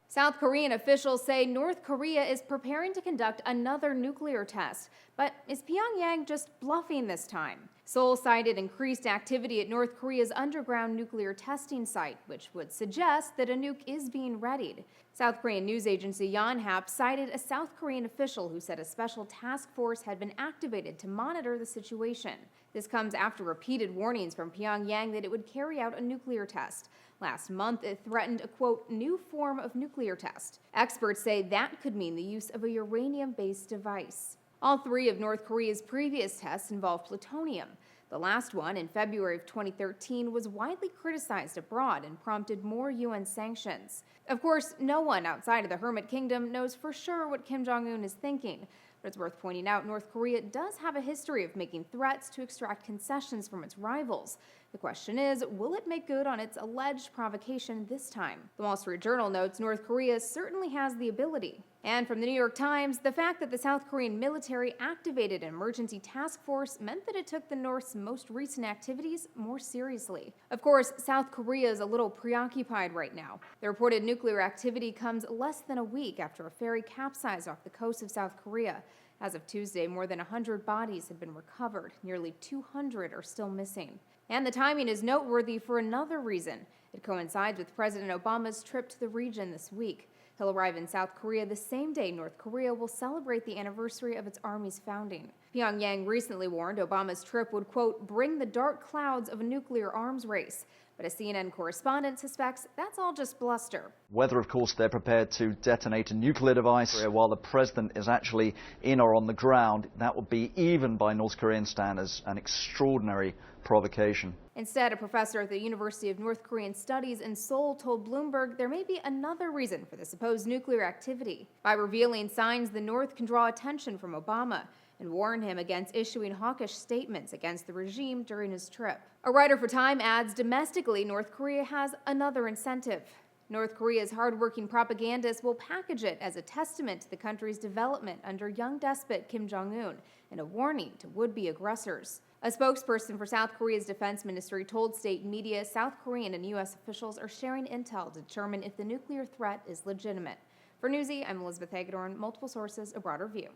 South Korean officials say North Korea is preparing to conduct another nuclear test. But is Pyongyang just bluffing this time? Seoul cited increased activity at North Korea's underground nuclear testing site, which would suggest that a nuke is being readied. South Korean news agency Yonhap cited a South Korean official who said a special task force had been activated to monitor the situation. This comes after repeated warnings from Pyongyang that it would carry out a nuclear test. Last month, it threatened a, quote, new form of nuclear test. Experts say that could mean the use of a uranium-based device. All three of North Korea's previous tests involved plutonium. The last one, in February of 2013, was widely criticized abroad and prompted more UN sanctions. Of course, no one outside of the Hermit Kingdom knows for sure what Kim Jong-un is thinking. But it's worth pointing out North Korea does have a history of making threats to extract concessions from its rivals. The question is, will it make good on its alleged provocation this time? The Wall Street Journal notes North Korea certainly has the ability. And from the New York Times, the fact that the South Korean military activated an emergency task force meant that it took the North's most recent activities more seriously. Of course, South Korea is a little preoccupied right now. The reported nuclear activity comes less than a week after a ferry capsized off the coast of South Korea. As of Tuesday, more than 100 bodies have been recovered. Nearly 200 are still missing. And the timing is noteworthy for another reason. It coincides with President Obama's trip to the region this week. He'll arrive in South Korea the same day North Korea will celebrate the anniversary of its army's founding. Pyongyang recently warned Obama's trip would, quote, bring the dark clouds of a nuclear arms race. But a CNN correspondent suspects that's all just bluster. Whether, of course, they're prepared to detonate a nuclear device while the president is actually in or on the ground, that would be, even by North Korean standards, an extraordinary provocation. Instead, a professor at the University of North Korean Studies in Seoul told Bloomberg there may be another reason for the supposed nuclear activity. By revealing signs the North can draw attention from Obama and warn him against issuing hawkish statements against the regime during his trip. A writer for Time adds, domestically, North Korea has another incentive. North Korea's hardworking propagandists will package it as a testament to the country's development under young despot Kim Jong-un and a warning to would-be aggressors. A spokesperson for South Korea's defense ministry told state media South Korean and U.S. officials are sharing intel to determine if the nuclear threat is legitimate. For Newsy, I'm Elizabeth Hagedorn, multiple sources, a broader view.